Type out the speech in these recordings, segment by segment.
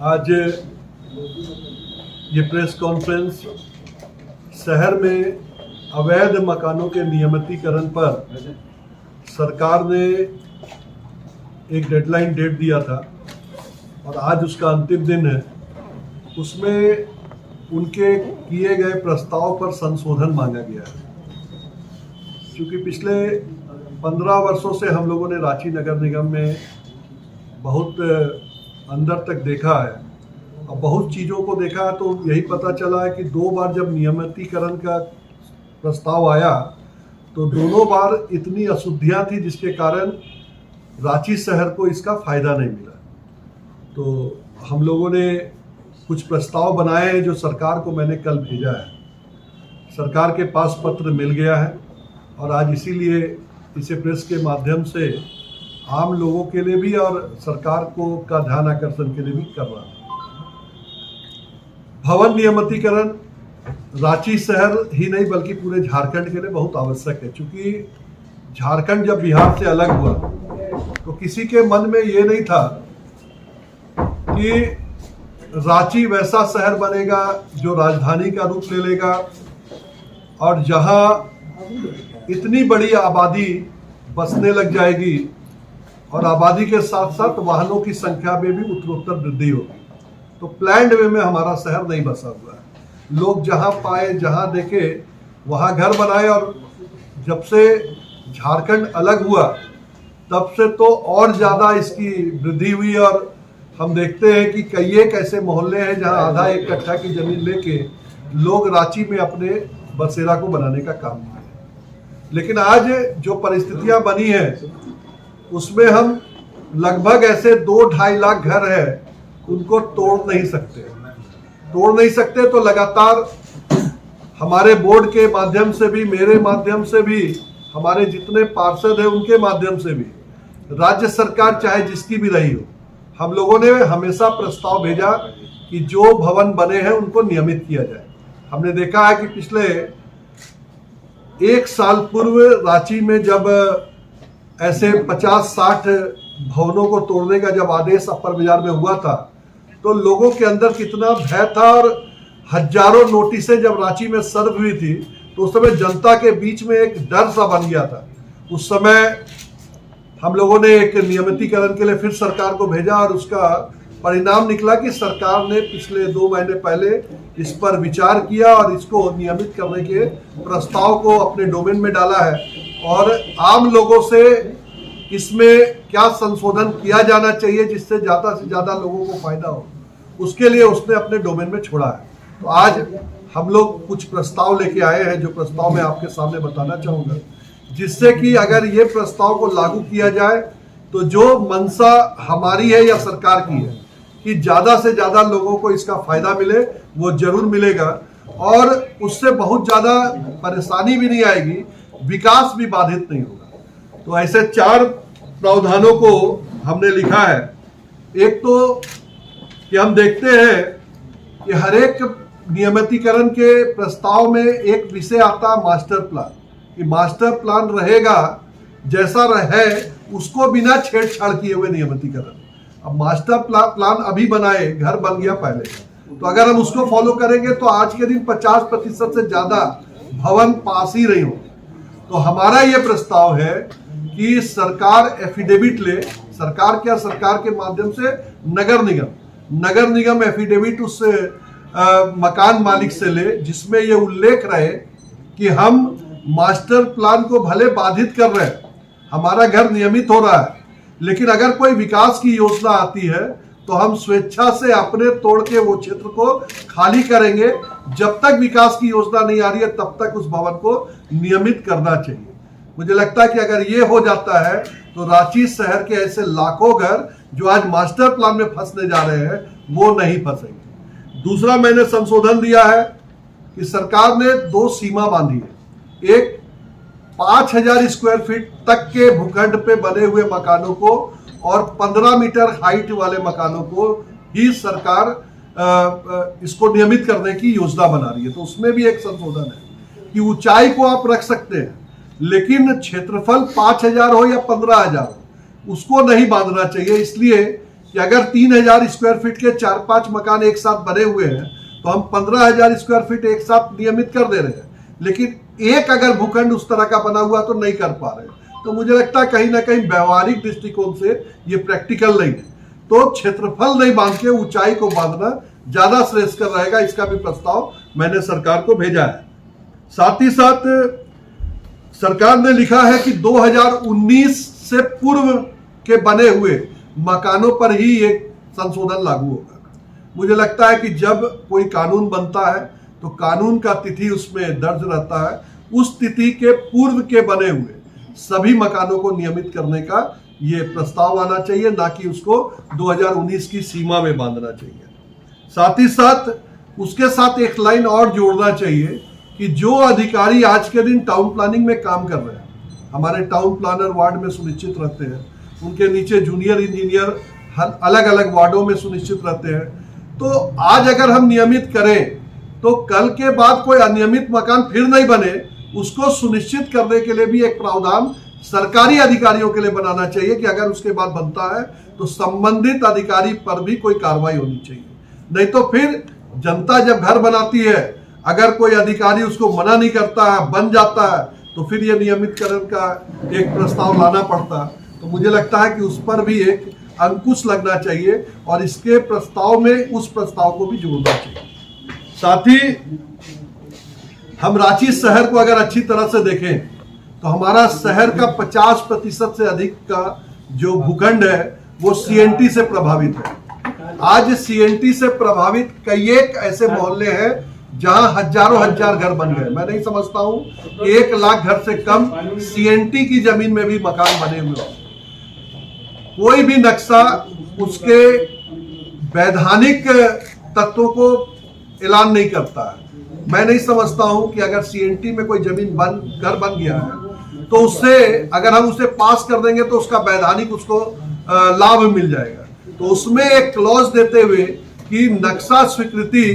आज ये press conference शहर में अवैध मकानों के नियमितीकरण पर सरकार ने एक डेडलाइन डेट दिया था और आज उसका अंतिम दिन है। उसमें उनके किए गए प्रस्ताव पर संशोधन मांगा गया है। क्योंकि पिछले 15 वर्षों से हम लोगों ने रांची नगर निगम में बहुत अंदर तक देखा है और बहुत चीज़ों को देखा है, तो यही पता चला है कि 2 बार जब नियमितीकरण का प्रस्ताव आया तो दोनों बार इतनी अशुद्धियां थी जिसके कारण रांची शहर को इसका फायदा नहीं मिला। तो हम लोगों ने कुछ प्रस्ताव बनाए हैं जो सरकार को मैंने कल भेजा है। सरकार के पास पत्र मिल गया है और आज इसीलिए इसे प्रेस के माध्यम से आम लोगों के लिए भी और सरकार को का ध्यान आकर्षण के लिए भी कर रहा है। भवन नियमितीकरण रांची शहर ही नहीं बल्कि पूरे झारखंड के लिए बहुत आवश्यक है। क्योंकि झारखंड जब बिहार से अलग हुआ तो किसी के मन में ये नहीं था कि रांची वैसा शहर बनेगा जो राजधानी का रूप ले लेगा और जहां इतनी बड़ी आबादी बसने लग जाएगी और आबादी के साथ साथ वाहनों की संख्या में भी उत्तरोत्तर वृद्धि होगी। तो प्लान्ड वे में हमारा शहर नहीं बसा हुआ है। लोग जहां पाए जहां देखे वहां घर बनाए और जब से झारखंड अलग हुआ तब से तो और ज़्यादा इसकी वृद्धि हुई और हम देखते हैं कि कई एक ऐसे मोहल्ले हैं जहां आधा एक कट्ठा की जमीन लेके लोग रांची में अपने बसेरा को बनाने का काम किया। लेकिन आज जो परिस्थितियां बनी हैं उसमें हम लगभग ऐसे 2-2.5 लाख घर है उनको तोड़ नहीं सकते। तो लगातार हमारे बोर्ड के माध्यम से भी, मेरे माध्यम से भी, हमारे जितने पार्षद हैं उनके माध्यम से भी, राज्य सरकार चाहे जिसकी भी रही हो, हम लोगों ने हमेशा प्रस्ताव भेजा कि जो भवन बने हैं उनको नियमित किया जाए। हमने देखा है कि पिछले 1 साल पूर्व रांची में जब ऐसे 50-60 भवनों को तोड़ने का जब आदेश अपर बाजार में हुआ था तो लोगों के अंदर कितना भय था और हजारों नोटिसें जब रांची में सर्व हुई थी तो उस समय जनता के बीच में एक डर सा बन गया था। उस समय हम लोगों ने एक नियमितीकरण के लिए फिर सरकार को भेजा और उसका परिणाम निकला कि सरकार ने पिछले 2 महीने पहले इस पर विचार किया और इसको नियमित करने के प्रस्ताव को अपने डोमेन में डाला है और आम लोगों से इसमें क्या संशोधन किया जाना चाहिए जिससे ज़्यादा से ज़्यादा लोगों को फायदा हो, उसके लिए उसने अपने डोमेन में छोड़ा है। तो आज हम लोग कुछ प्रस्ताव लेके आए हैं जो प्रस्ताव मैं आपके सामने बताना चाहूँगा, जिससे कि अगर ये प्रस्ताव को लागू किया जाए तो जो मंशा हमारी है या सरकार की है कि ज़्यादा से ज़्यादा लोगों को इसका फायदा मिले, वो जरूर मिलेगा और उससे बहुत ज़्यादा परेशानी भी नहीं आएगी, विकास भी बाधित नहीं होगा। तो ऐसे 4 प्रावधानों को हमने लिखा है। एक तो कि हम देखते हैं कि हर एक नियमितीकरण के प्रस्ताव में एक विषय आता है मास्टर प्लान, कि मास्टर प्लान रहेगा जैसा रहे उसको बिना छेड़छाड़ किए हुए नियमितीकरण। अब मास्टर प्लान अभी बनाए, घर बन गया पहले, तो अगर हम उसको फॉलो करेंगे तो आज के दिन 50% से ज्यादा भवन पास ही नहीं होंगे। तो हमारा ये प्रस्ताव है कि सरकार एफिडेविट ले, सरकार के माध्यम से नगर निगम एफिडेविट उस मकान मालिक से ले जिसमें ये उल्लेख रहे कि हम मास्टर प्लान को भले बाधित कर रहे हैं, हमारा घर नियमित हो रहा है, लेकिन अगर कोई विकास की योजना आती है तो हम स्वेच्छा से अपने तोड़ के वो क्षेत्र को खाली करेंगे। जब तक विकास की योजना नहीं आ रही है तब तक उस भवन को नियमित करना चाहिए। मुझे लगता है कि अगर ये हो जाता है तो रांची शहर के ऐसे लाखों घर जो आज मास्टर प्लान में फंसने जा रहे हैं वो नहीं फंसेंगे। दूसरा मैंने संशोधन दिया है कि सरकार ने 2 सीमा बांधी है। एक 5000 स्क्वायर फीट तक के भूखंड पे बने हुए मकानों को और 15 मीटर हाइट वाले मकानों को ही सरकार इसको नियमित करने की योजना बना रही है। तो उसमें भी एक संशोधन है कि ऊंचाई को आप रख सकते हैं लेकिन क्षेत्रफल 5000 हो या 15000 हो उसको नहीं बांधना चाहिए, इसलिए कि अगर 3000 स्क्वायर फीट के 4-5 मकान एक साथ बने हुए हैं तो हम 15,000 स्क्वायर फीट एक साथ नियमित कर दे रहे हैं, लेकिन एक अगर भूखंड उस तरह का बना हुआ तो नहीं कर पा रहे। तो मुझे लगता है कहीं ना कहीं व्यवहारिक दृष्टिकोण से ये प्रैक्टिकल नहीं है। तो क्षेत्रफल नहीं बांध के ऊंचाई को बांधना ज्यादा श्रेष्ठ रहेगा। इसका भी प्रस्ताव मैंने सरकार को भेजा है। साथ ही साथ सरकार ने लिखा है कि 2019 से पूर्व के बने हुए मकानों पर ही एक संशोधन लागू होगा। मुझे लगता है कि जब कोई कानून बनता है तो कानून का तिथि उसमें दर्ज रहता है। उस तिथि के पूर्व के बने हुए सभी मकानों को नियमित करने का ये प्रस्ताव आना चाहिए, ना कि उसको 2019 की सीमा में बांधना चाहिए। साथ ही साथ उसके साथ एक लाइन और जोड़ना चाहिए कि जो अधिकारी आज के दिन टाउन प्लानिंग में काम कर रहे हैं, हमारे टाउन प्लानर वार्ड में सुनिश्चित रहते हैं, उनके नीचे जूनियर इंजीनियर अलग अलग वार्डों में सुनिश्चित रहते हैं। तो आज अगर हम नियमित करें तो कल के बाद कोई अनियमित मकान फिर नहीं बने, उसको सुनिश्चित करने के लिए भी एक प्रावधान सरकारी अधिकारियों के लिए बनाना चाहिए कि अगर उसके बाद बनता है तो संबंधित अधिकारी पर भी कोई कार्रवाई होनी चाहिए। नहीं तो फिर जनता जब घर बनाती है, अगर कोई अधिकारी उसको मना नहीं करता है, बन जाता है, तो फिर ये नियमितकरण का एक प्रस्ताव लाना पड़ता है। तो मुझे लगता है कि उस पर भी एक अंकुश लगना चाहिए और इसके प्रस्ताव में उस प्रस्ताव को भी जोड़ना चाहिए। साथ ही हम रांची शहर को अगर अच्छी तरह से देखें तो हमारा शहर का 50% से अधिक का जो भूखंड है वो सीएनटी से प्रभावित है। आज सीएनटी से प्रभावित कई एक ऐसे मोहल्ले हैं जहां हजारों हजार घर बन गए। मैं नहीं समझता हूं कि 1 लाख घर से कम सीएनटी की जमीन में भी मकान बने हुए हैं। कोई भी नक्शा उसके वैधानिक तत्वों को ऐलान नहीं करता है। मैं नहीं समझता हूं कि अगर सीएनटी में कोई जमीन घर बन गया है तो उससे अगर हम उसे पास कर देंगे तो उसका वैधानिक उसको लाभ मिल जाएगा। तो उसमें एक क्लॉज देते हुए कि नक्शा स्वीकृति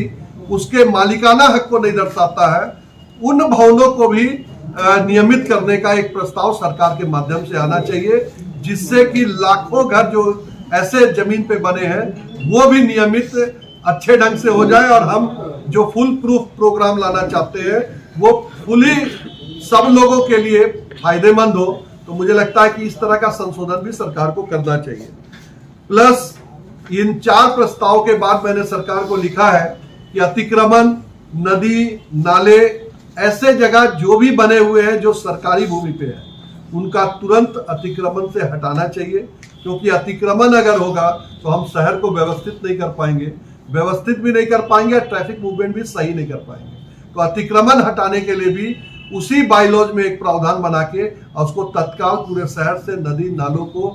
उसके मालिकाना हक को नहीं दर्शाता है, उन भवनों को भी नियमित करने का एक प्रस्ताव सरकार के माध्यम से आना चाहिए, जिससे कि लाखों घर जो ऐसे जमीन पे बने हैं वो भी नियमित अच्छे ढंग से हो जाए और हम जो फुल प्रूफ प्रोग्राम लाना चाहते हैं वो फुली सब लोगों के लिए फायदेमंद हो। तो मुझे लगता है कि इस तरह का संशोधन भी सरकार को करना चाहिए। प्लस इन 4 प्रस्ताव के बाद मैंने सरकार को लिखा है कि अतिक्रमण, नदी, नाले, ऐसे जगह जो भी बने हुए हैं जो सरकारी भूमि पे है उनका तुरंत अतिक्रमण से हटाना चाहिए, क्योंकि अतिक्रमण अगर होगा तो हम शहर को व्यवस्थित नहीं कर पाएंगे, व्यवस्थित भी नहीं कर पाएंगे, ट्रैफिक मूवमेंट भी सही नहीं कर पाएंगे। तो अतिक्रमण हटाने के लिए भी उसी बायलॉज में एक प्रावधान बना के और उसको तत्काल पूरे शहर से नदी नालों को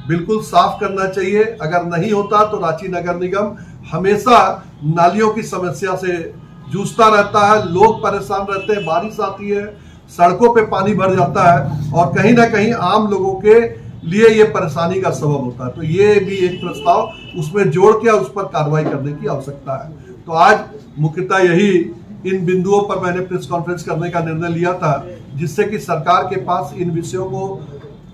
बिल्कुल साफ करना चाहिए। अगर नहीं होता तो रांची नगर निगम हमेशा नालियों की समस्या से जूझता रहता है, लोग परेशान रहते हैं, बारिश आती है, सड़कों पे पानी भर जाता है और कहीं ना कहीं आम लोगों के लिए ये परेशानी का सबब होता है। तो ये भी एक प्रस्ताव उसमें जोड़ के उस पर कार्रवाई करने की आवश्यकता है। तो आज मुख्यतः यही इन बिंदुओं पर मैंने प्रेस कॉन्फ्रेंस करने का निर्णय लिया था, जिससे कि सरकार के पास इन विषयों को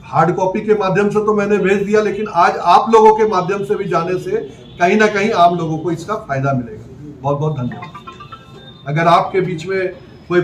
हार्ड कॉपी के माध्यम से तो मैंने भेज दिया, लेकिन आज आप लोगों के माध्यम से भी जाने से कहीं ना कहीं आम लोगों को इसका फायदा मिलेगा। बहुत बहुत धन्यवाद। अगर आपके बीच में कोई